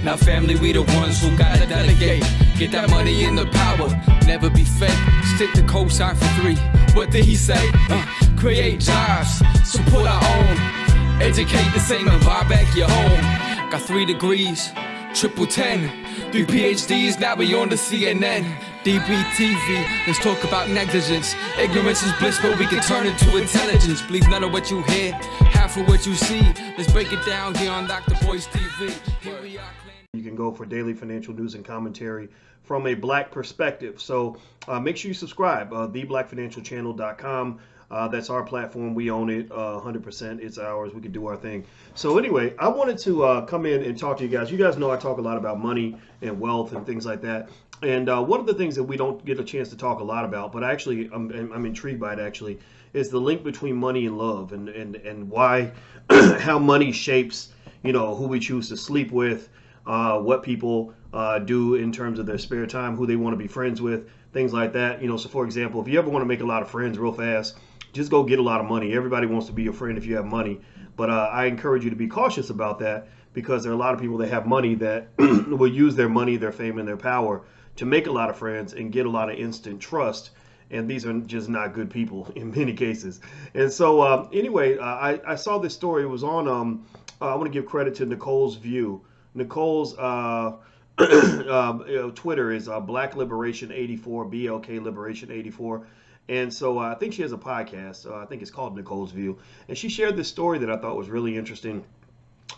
Now family, we the ones who gotta delegate. Get that money in the power, never be fake. Stick to cosign for 3. What did he say? Create jobs, support our own. Educate the same and buy back your home. Got 3 degrees, triple 10. 3 PhDs, now we on the CNN. DBTV, let's talk about negligence. Ignorance is bliss, but we can turn it to intelligence. Believe none of what you hear, half of what you see. Let's break it down here on Dr. Boy's TV. Here we are. You can go for daily financial news and commentary from a black perspective. So make sure you subscribe, theblackfinancialchannel.com. That's our platform. We own it 100%. It's ours. We can do our thing. So anyway, I wanted to come in and talk to you guys. You guys know I talk a lot about money and wealth and things like that. And one of the things that we don't get a chance to talk a lot about, but actually I'm intrigued by it actually, is the link between money and love, and why how money shapes, you know, who we choose to sleep with, what people do in terms of their spare time, who they want to be friends with, things like that. You know, so for example, if you ever want to make a lot of friends real fast, just go get a lot of money. Everybody wants to be your friend if you have money. But I encourage you to be cautious about that, because there are a lot of people that have money that will use their money, their fame, and their power to make a lot of friends and get a lot of instant trust. And these are just not good people in many cases. And so anyway, I saw this story. It was on, I want to give credit to Nicole's View. Nicole's Twitter is Black Liberation 84, BLK Liberation 84. And so I think she has a podcast. I think it's called Nicole's View. And she shared this story that I thought was really interesting.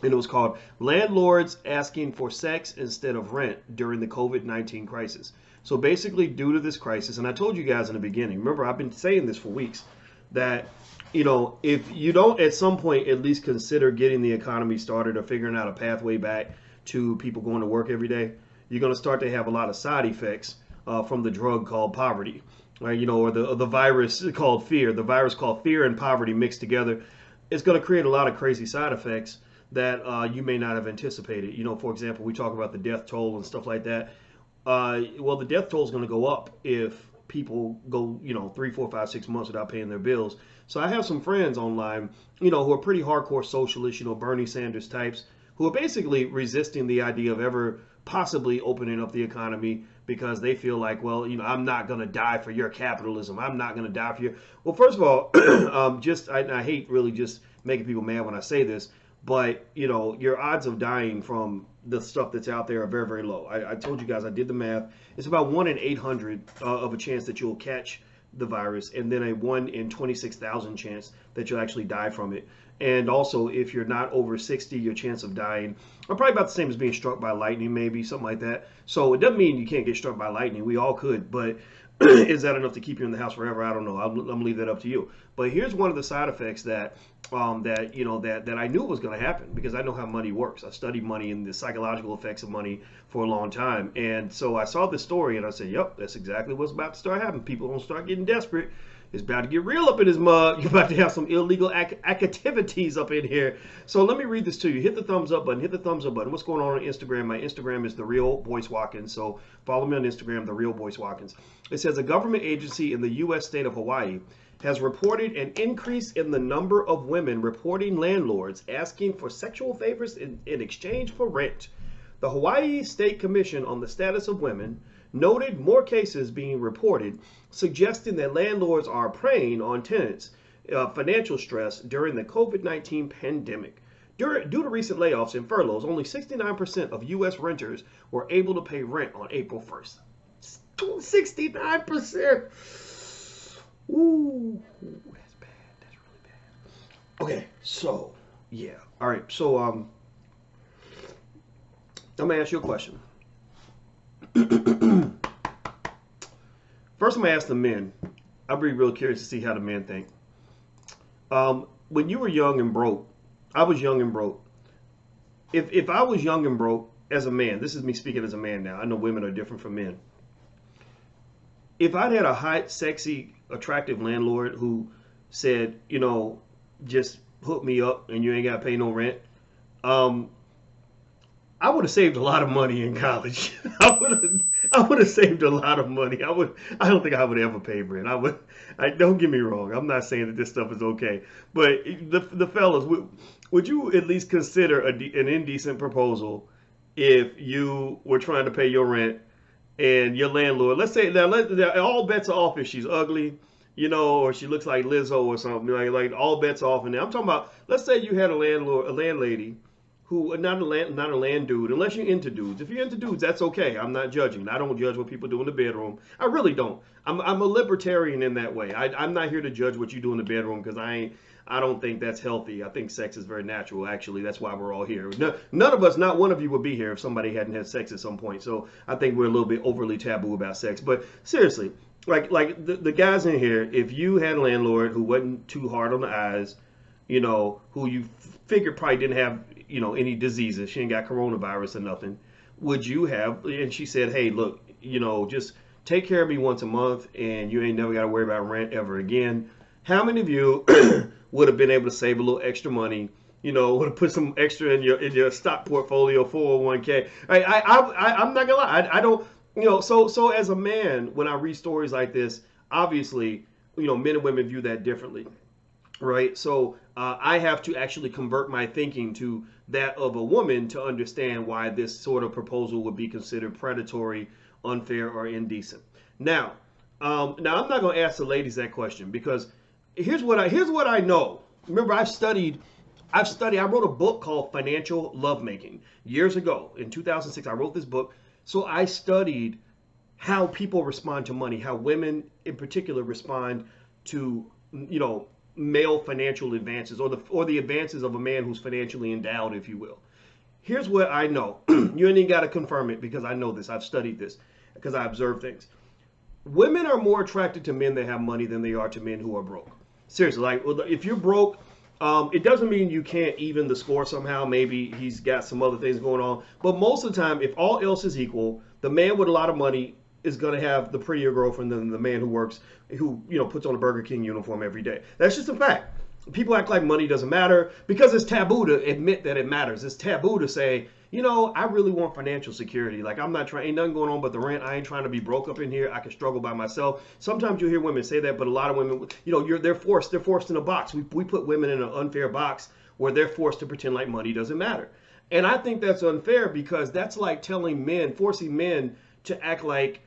And it was called Landlords Asking for Sex Instead of Rent During the COVID-19 Crisis. So basically, due to this crisis, and I told you guys in the beginning, remember, I've been saying this for weeks, that, you know, if you don't at some point at least consider getting the economy started or figuring out a pathway back to people going to work every day, you're going to start to have a lot of side effects from the drug called poverty. Right, you know, or the virus called fear. The virus called fear and poverty mixed together. It's going to create a lot of crazy side effects that you may not have anticipated. You know, for example, we talk about the death toll and stuff like that. Well, the death toll is going to go up if people go, you know, 3, 4, 5, 6 months without paying their bills. So I have some friends online, you know, who are pretty hardcore socialists, you know, Bernie Sanders types, who are basically resisting the idea of ever possibly opening up the economy, because they feel like, well, you know, I'm not going to die for your capitalism. I'm not going to die for your. Well, first of all, I hate really just making people mad when I say this, but, you know, your odds of dying from the stuff that's out there are very, very low. I told you guys, I did the math. It's about 1 in 800 of a chance that you'll catch the virus, and then a 1 in 26,000 chance that you'll actually die from it. And also, if you're not over 60, your chance of dying are probably about the same as being struck by lightning, maybe something like that. So it doesn't mean you can't get struck by lightning. We all could, but is that enough to keep you in the house forever? I don't know. I'm gonna leave that up to you. But here's one of the side effects that that I knew was going to happen, because I know how money works. I studied money and the psychological effects of money for a long time. And so I saw this story and I said, yep, that's exactly what's about to start happening. People don't start getting desperate. It's about to get real up in his mug. You're about to have some illegal activities up in here. So let me read this to you. Hit the thumbs up button. Hit the thumbs up button. What's going on Instagram? My Instagram is The Real Boyce Watkins. So follow me on Instagram, The Real Boyce Watkins. It says a government agency in the U.S. state of Hawaii has reported an increase in the number of women reporting landlords asking for sexual favors in exchange for rent. The Hawaii State Commission on the Status of Women noted more cases being reported, suggesting that landlords are preying on tenants' financial stress during the COVID-19 pandemic. Due to recent layoffs and furloughs, only 69% of U.S. renters were able to pay rent on April 1st. 69%! Ooh, that's bad. That's really bad. Okay, so, yeah. All right, so I'm going to ask you a question. First, I'm going to ask the men. I'll be real curious to see how the men think. When you were young and broke, I was young and broke. If I was young and broke as a man, this is me speaking as a man now. I know women are different from men. If I'd had a hot, sexy, attractive landlord who said, you know, just hook me up and you ain't got to pay no rent, I would have saved a lot of money in college. I would have saved a lot of money. I don't think I would ever pay rent. Don't get me wrong. I'm not saying that this stuff is okay, but the fellas, would you at least consider an indecent proposal if you were trying to pay your rent and your landlord, let's say now, all bets are off if she's ugly, or she looks like Lizzo or something, like all bets off. And I'm talking about, let's say you had a landlady who not a land dude, unless you're into dudes. If you're into dudes, that's okay. I'm not judging. I don't judge what people do in the bedroom. I really don't. I'm a libertarian in that way. I'm not here to judge what you do in the bedroom because I don't think that's healthy. I think sex is very natural. Actually, that's why we're all here. None of us, not one of you, would be here if somebody hadn't had sex at some point. So I think we're a little bit overly taboo about sex. But seriously, like the guys in here, if you had a landlord who wasn't too hard on the eyes, who you figured probably didn't have, any diseases, she ain't got coronavirus or nothing, would you have, and she said, hey, look, just take care of me once a month and you ain't never got to worry about rent ever again. How many of you would have been able to save a little extra money, would have put some extra in your stock portfolio, 401k? I'm not gonna lie, I don't, so as a man, when I read stories like this, obviously, men and women view that differently. Right. So I have to actually convert my thinking to that of a woman to understand why this sort of proposal would be considered predatory, unfair, or indecent. Now I'm not going to ask the ladies that question because here's what I know. Remember, I wrote a book called Financial Lovemaking years ago. In 2006, I wrote this book. So I studied how people respond to money, how women in particular respond to, male financial advances or the advances of a man who's financially endowed, if you will. Here's what I know. You ain't got to confirm it because I know this. I've studied this because I observe things. Women are more attracted to men that have money than they are to men who are broke. Seriously, like if you're broke, it doesn't mean you can't even the score somehow. Maybe he's got some other things going on. But most of the time, if all else is equal, the man with a lot of money is going to have the prettier girlfriend than the man who puts on a Burger King uniform every day. That's just a fact. People act like money doesn't matter because it's taboo to admit that it matters. It's taboo to say, I really want financial security. Like, I'm not trying, ain't nothing going on but the rent. I ain't trying to be broke up in here. I can struggle by myself. Sometimes you hear women say that, but a lot of women, they're forced in a box. We put women in an unfair box where they're forced to pretend like money doesn't matter. And I think that's unfair because that's like forcing men to act like,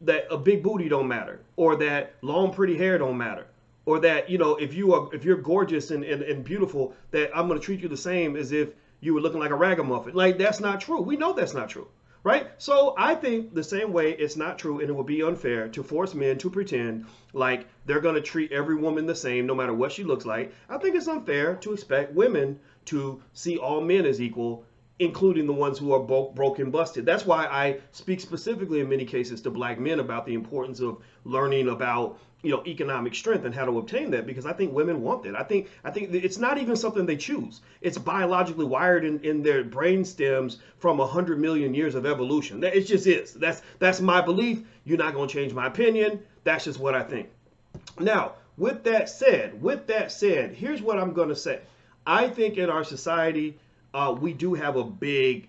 that a big booty don't matter, or that long pretty hair don't matter, or that if you're gorgeous and beautiful, that I'm going to treat you the same as if you were looking like a ragamuffin. Like, that's not true. We know that's not true, right? So I think the same way it's not true, and it would be unfair to force men to pretend like they're going to treat every woman the same no matter what she looks like. I think it's unfair to expect women to see all men as equal, including the ones who are broke and busted. That's why I speak specifically in many cases to black men about the importance of learning about economic strength and how to obtain that, because I think women want that. I think it's not even something they choose. It's biologically wired in their brain stems from 100 million years of evolution. It just is. That's my belief. You're not going to change my opinion. That's just what I think. Now, with that said, here's what I'm going to say. I think in our society, we do have a big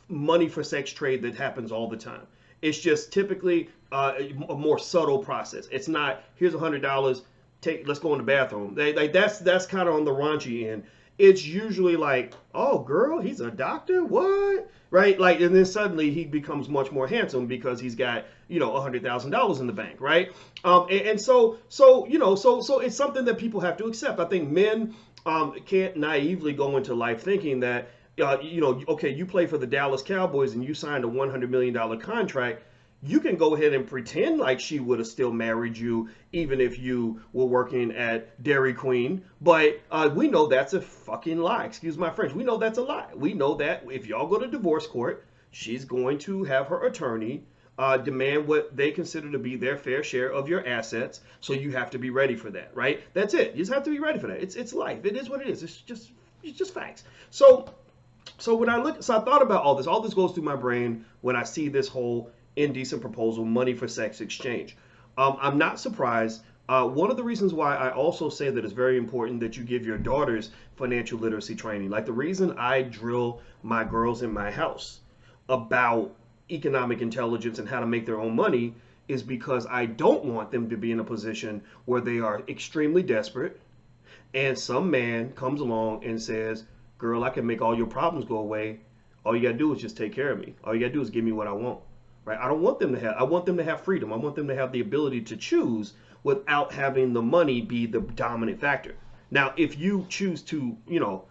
money for sex trade that happens all the time. It's just typically a more subtle process. It's not, here's $100, let's go in the bathroom. That's kind of on the raunchy end. It's usually like, oh girl, he's a doctor, what? Right? Like, and then suddenly he becomes much more handsome because he's got, $100,000 in the bank, right? So it's something that people have to accept. I think men can't naively go into life thinking that, okay, you play for the Dallas Cowboys and you signed a $100 million contract. You can go ahead and pretend like she would have still married you even if you were working at Dairy Queen. But we know that's a fucking lie. Excuse my French. We know that's a lie. We know that if y'all go to divorce court, she's going to have her attorney demand what they consider to be their fair share of your assets. So you have to be ready for that, right? That's it. You just have to be ready for that. It's life. It is what it is. It's just facts. So when I thought about all this. All this goes through my brain when I see this whole indecent proposal, money for sex exchange. I'm not surprised. One of the reasons why I also say that it's very important that you give your daughters financial literacy training. Like, the reason I drill my girls in my house about economic intelligence and how to make their own money is because I don't want them to be in a position where they are extremely desperate and some man comes along and says, girl, I can make all your problems go away. All you got to do is just take care of me. All you got to do is give me what I want. Right? I don't want them to have, I want them to have freedom. I want them to have the ability to choose without having the money be the dominant factor. Now, if you choose to,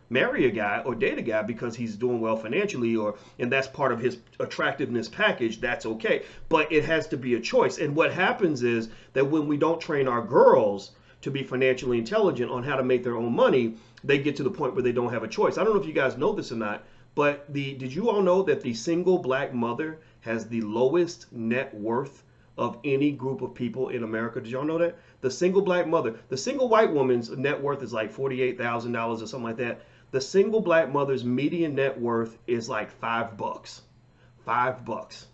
marry a guy or date a guy because he's doing well financially, and that's part of his attractiveness package, that's okay. But it has to be a choice. And what happens is that when we don't train our girls to be financially intelligent on how to make their own money, they get to the point where they don't have a choice. I don't know if you guys know this or not, but did you all know that the single black mother has the lowest net worth of any group of people in America? Did y'all know that? The single black mother, the single white woman's net worth is like $48,000 or something like that. The single black mother's median net worth is like $5. $5.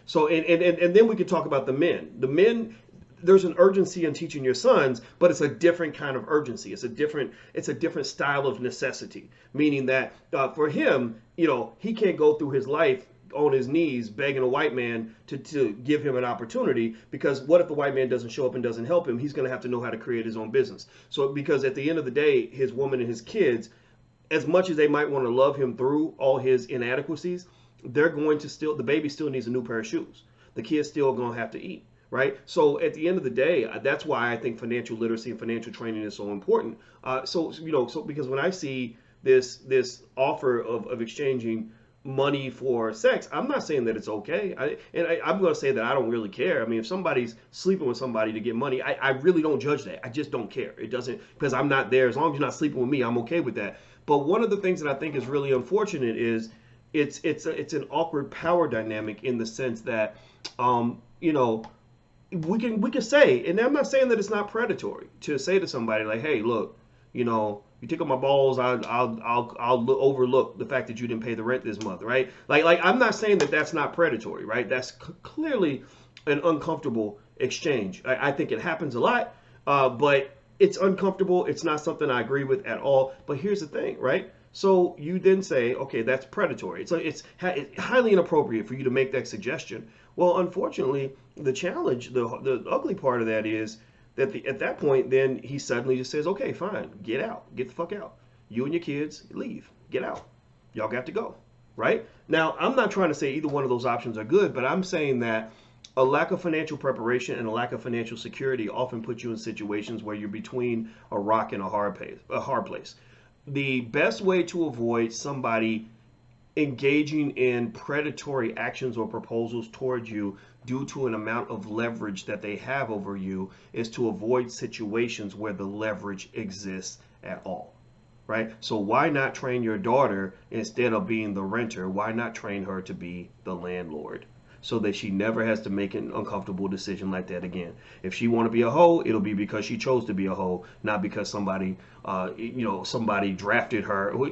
So, and then we could talk about the men. The men, there's an urgency in teaching your sons, but it's a different kind of urgency. It's a different style of necessity, meaning that for him, he can't go through his life on his knees begging a white man to give him an opportunity, because what if the white man doesn't show up and doesn't help him? He's going to have to know how to create his own business. So because at the end of the day, his woman and his kids, as much as they might want to love him through all his inadequacies, they're going to the baby still needs a new pair of shoes. The kid's still going to have to eat. Right. So at the end of the day, that's why I think financial literacy and financial training is so important. So because when I see this offer of exchanging money for sex, I'm not saying that it's okay. I'm going to say that I don't really care. I mean, if somebody's sleeping with somebody to get money, I really don't judge that. I just don't care. It doesn't, because I'm not there. As long as you're not sleeping with me, I'm okay with that. But one of the things that I think is really unfortunate is it's an awkward power dynamic in the sense that, we can say, and I'm not saying that it's not predatory to say to somebody like, hey, look, you tickle my balls, I'll overlook the fact that you didn't pay the rent this month, right? Like I'm not saying that that's not predatory, right? That's clearly an uncomfortable exchange. I think it happens a lot, but it's uncomfortable. It's not something I agree with at all. But here's the thing, right? So you then say, okay, that's predatory. It's highly inappropriate for you to make that suggestion. Well, unfortunately, the challenge, the ugly part of that is that at that point, then he suddenly just says, okay, fine, get out, get the fuck out. You and your kids, leave, get out. Y'all got to go, right? Now, I'm not trying to say either one of those options are good, but I'm saying that a lack of financial preparation and a lack of financial security often puts you in situations where you're between a rock and a hard place. The best way to avoid somebody engaging in predatory actions or proposals towards you due to an amount of leverage that they have over you is to avoid situations where the leverage exists at all, right? So why not train your daughter, instead of being the renter, why not train her to be the landlord, so that she never has to make an uncomfortable decision like that again? If she want to be a hoe, it'll be because she chose to be a hoe, not because somebody drafted her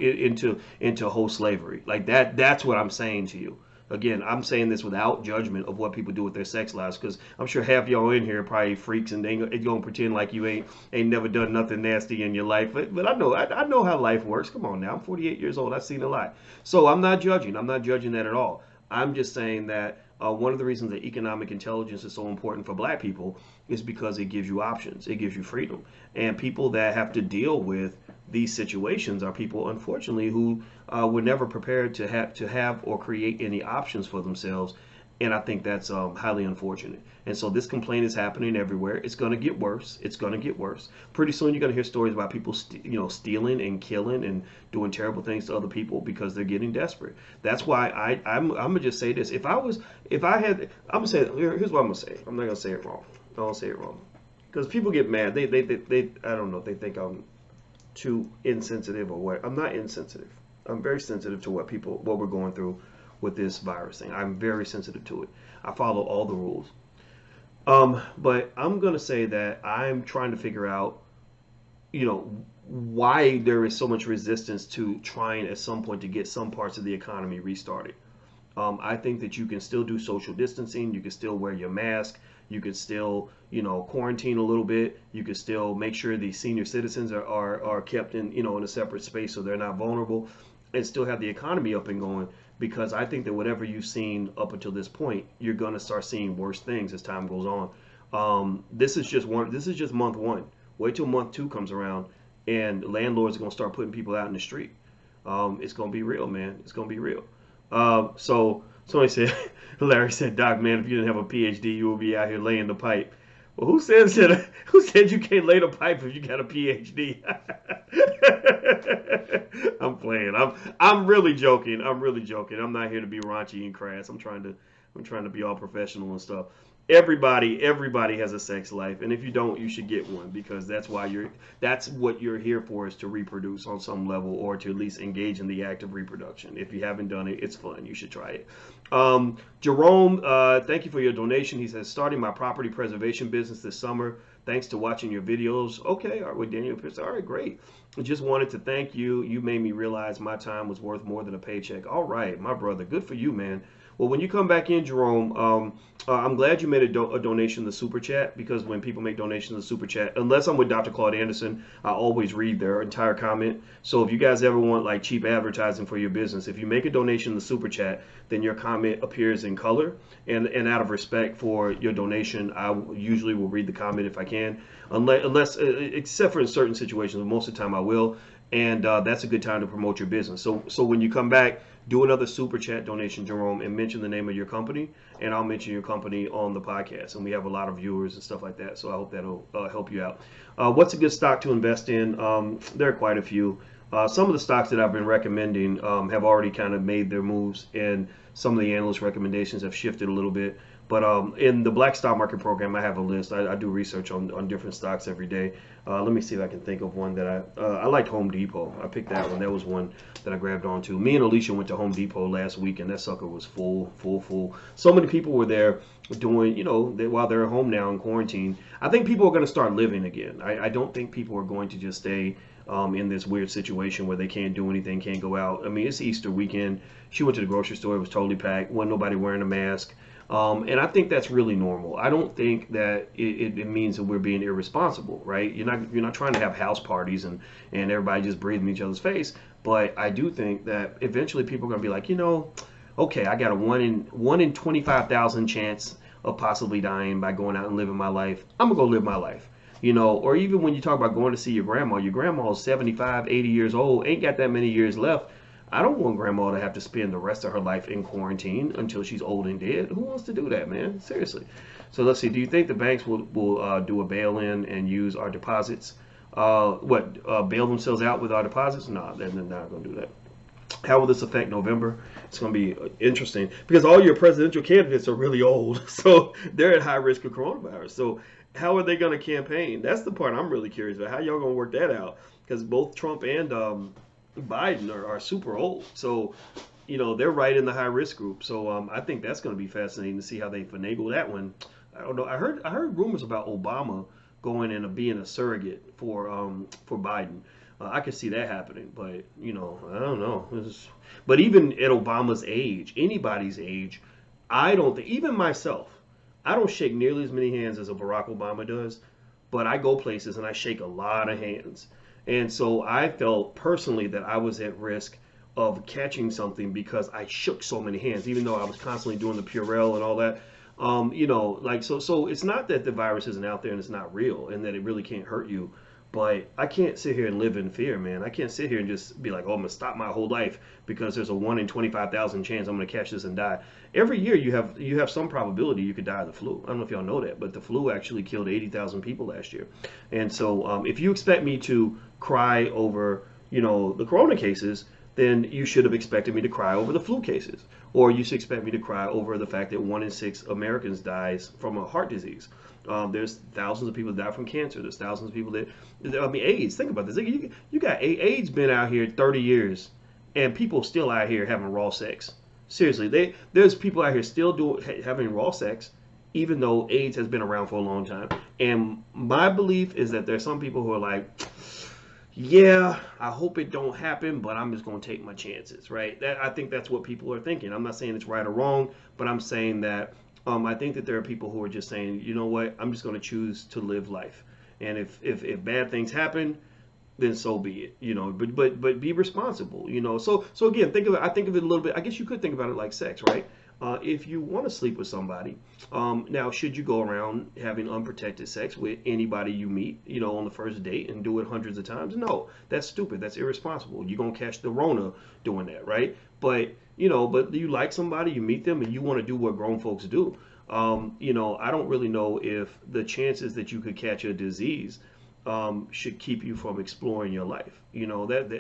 into hoe slavery. Like that's what I'm saying to you. Again, I'm saying this without judgment of what people do with their sex lives, because I'm sure half y'all in here are probably freaks and they gonna pretend like you ain't never done nothing nasty in your life. But I know how life works. Come on now, I'm 48 years old. I've seen a lot. So I'm not judging. I'm not judging that at all. I'm just saying that one of the reasons that economic intelligence is so important for black people is because it gives you options. It gives you freedom. And people that have to deal with these situations are people, unfortunately, who were never prepared to have or create any options for themselves. And I think that's highly unfortunate. And so this complaint is happening everywhere. It's going to get worse. It's going to get worse. Pretty soon you're going to hear stories about people stealing and killing and doing terrible things to other people because they're getting desperate. That's why I'm going to just say this. I'm going to say, here's what I'm going to say. I'm not going to say it wrong. I don't say it wrong. Because people get mad. They I don't know if they think I'm too insensitive or what. I'm not insensitive. I'm very sensitive to what we're going through with this virus thing. I'm very sensitive to it. I follow all the rules. But I'm going to say that I'm trying to figure out, why there is so much resistance to trying at some point to get some parts of the economy restarted. I think that you can still do social distancing. You can still wear your mask. You could still, quarantine a little bit. You could still make sure the senior citizens are kept in a separate space so they're not vulnerable, and still have the economy up and going. Because I think that whatever you've seen up until this point, you're going to start seeing worse things as time goes on. This is just month one. Wait till month two comes around, and landlords are going to start putting people out in the street. It's going to be real, man. It's going to be real. So somebody said, Larry said, Doc, man, if you didn't have a PhD, you would be out here laying the pipe. Well, who said you can't lay the pipe if you got a PhD? I'm playing. I'm really joking. I'm really joking. I'm not here to be raunchy and crass. I'm trying to be all professional and stuff. Everybody has a sex life, and if you don't, you should get one, because that's what you're here for, is to reproduce on some level, or to at least engage in the act of reproduction. If you haven't done it, it's fun. You should try it. Jerome, thank you for your donation. He says, starting my property preservation business this summer. Thanks to watching your videos. Okay, all right, with Daniel Pierce. All right, great. I just wanted to thank you. You made me realize my time was worth more than a paycheck. All right, my brother. Good for you, man. Well, when you come back in, Jerome, I'm glad you made a donation in the super chat, because when people make donations in the super chat, unless I'm with Dr. Claude Anderson, I always read their entire comment. So if you guys ever want like cheap advertising for your business, if you make a donation in the super chat, then your comment appears in color. And out of respect for your donation, I usually will read the comment if I can, unless except for in certain situations. Most of the time I will. And that's a good time to promote your business. So when you come back, do another super chat donation, Jerome, and mention the name of your company, and I'll mention your company on the podcast. And we have a lot of viewers and stuff like that, so I hope that'll help you out. What's a good stock to invest in? There are quite a few. Some of the stocks that I've been recommending have already kind of made their moves, and some of the analyst recommendations have shifted a little bit. But in the Black Stock Market program, I have a list. I do research on different stocks every day. Let me see if I can think of one that I liked. Home Depot. I picked that one. That was one that I grabbed onto. Me and Alicia went to Home Depot last week, and that sucker was full. So many people were there doing, while they're at home now in quarantine. I think people are going to start living again. I don't think people are going to just stay in this weird situation where they can't do anything, can't go out. I mean, it's Easter weekend. She went to the grocery store. It was totally packed. Wasn't nobody wearing a mask. And I think that's really normal. I don't think that it means that we're being irresponsible, right? You're not trying to have house parties and everybody just breathing in each other's face. But I do think that eventually people are going to be like, okay, I got a 1 in 25,000 chance of possibly dying by going out and living my life. I'm going to go live my life. Or even when you talk about going to see your grandma is 75, 80 years old, ain't got that many years left. I don't want grandma to have to spend the rest of her life in quarantine until she's old and dead. Who wants to do that, man? Seriously. So let's see. Do you think the banks will do a bail-in and use our deposits? Bail themselves out with our deposits? No, they're not going to do that. How will this affect November? It's going to be interesting, because all your presidential candidates are really old. So they're at high risk of coronavirus. So how are they going to campaign? That's the part I'm really curious about. How y'all going to work that out? Because both Trump and Biden are super old, so they're right in the high risk group. So I think that's going to be fascinating to see how they finagle that one. I don't know. I heard rumors about Obama going and being a surrogate for Biden. I could see that happening, but I don't know. But even at Obama's age, anybody's age, I don't think, even myself, I don't shake nearly as many hands as a Barack Obama does, but I go places and I shake a lot of hands. And so I felt personally that I was at risk of catching something because I shook so many hands, even though I was constantly doing the Purell and all that. So it's not that the virus isn't out there and it's not real and that it really can't hurt you. But I can't sit here and live in fear, man. I can't sit here and just be like, oh, I'm going to stop my whole life because there's a 1 in 25,000 chance I'm going to catch this and die. Every year you have some probability you could die of the flu. I don't know if y'all know that, but the flu actually killed 80,000 people last year. And so if you expect me to cry over, the corona cases, then you should have expected me to cry over the flu cases. Or you should expect me to cry over the fact that 1 in 6 Americans dies from a heart disease. There's thousands of people that die from cancer. There's thousands of people AIDS. Think about this. You got AIDS been out here 30 years, and people still out here having raw sex. Seriously, there's people out here still having raw sex, even though AIDS has been around for a long time. And my belief is that there's some people who are like, yeah, I hope it don't happen, but I'm just going to take my chances, right? I think that's what people are thinking. I'm not saying it's right or wrong, but I'm saying that I think that there are people who are just saying, you know what, I'm just going to choose to live life. And if bad things happen, then so be it, but be responsible, So again, I think of it a little bit. I guess you could think about it like sex, right? if you want to sleep with somebody, now should you go around having unprotected sex with anybody you meet, on the first date and do it hundreds of times? No, that's stupid. That's irresponsible. You're gonna catch the Rona doing that, right? But but you like somebody, you meet them, and you want to do what grown folks do. I don't really know if the chances that you could catch a disease should keep you from exploring your life.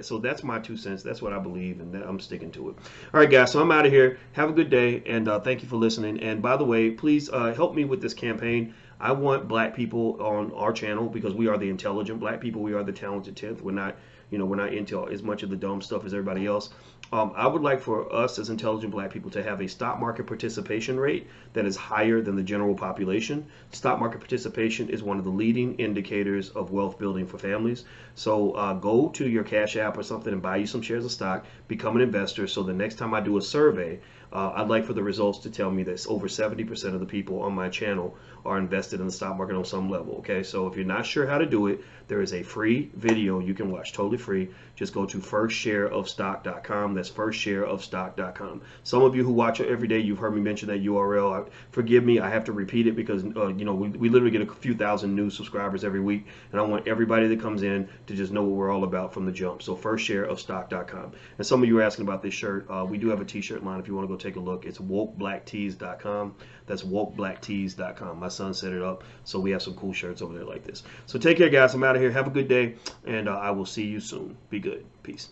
So that's my 2 cents. That's what I believe, and I'm sticking to it. All right, guys. So I'm out of here. Have a good day, and thank you for listening. And by the way, please help me with this campaign. I want black people on our channel because we are the intelligent black people. We are the talented 10th. We're not into as much of the dumb stuff as everybody else. I would like for us as intelligent black people to have a stock market participation rate that is higher than the general population. Stock market participation is one of the leading indicators of wealth building for families. So go to your Cash App or something and buy you some shares of stock, become an investor. So the next time I do a survey, I'd like for the results to tell me that over 70% of the people on my channel are invested in the stock market on some level. Okay, so if you're not sure how to do it, there is a free video you can watch, totally free. Just go to firstshareofstock.com. That's firstshareofstock.com. Some of you who watch it every day, you've heard me mention that URL. Forgive me, I have to repeat it because we literally get a few thousand new subscribers every week, and I want everybody that comes in to just know what we're all about from the jump. So firstshareofstock.com. And some of you are asking about this shirt. We do have a t-shirt line if you want to go take a look. It's wokeblacktees.com. That's wokeblacktees.com. My son set it up, so we have some cool shirts over there like this. So take care, guys. I'm out of here. Have a good day, and I will see you soon. Be good. Peace.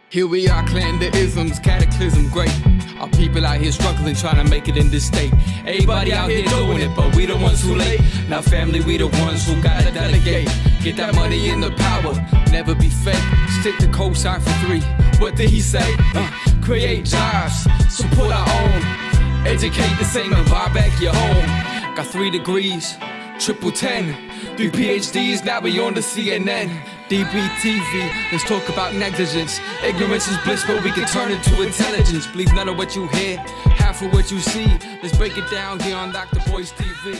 Here we are, clan the isms, cataclysm, great. Our people out here struggling, trying to make it in this state. Everybody out here doing it, but we the ones who late. Now family, we the ones who gotta delegate. Get that money in the power, never be fake. Stick to cosign for 3. What did he say? Create jobs, support our own. Educate the same and buy back your home. Got 3 degrees, triple 10. 3 PhDs, now we on the CNN. DBTV, let's talk about negligence. Ignorance is bliss, but we can turn it to intelligence. Believe none of what you hear, half of what you see. Let's break it down here on Dr. Boy's TV.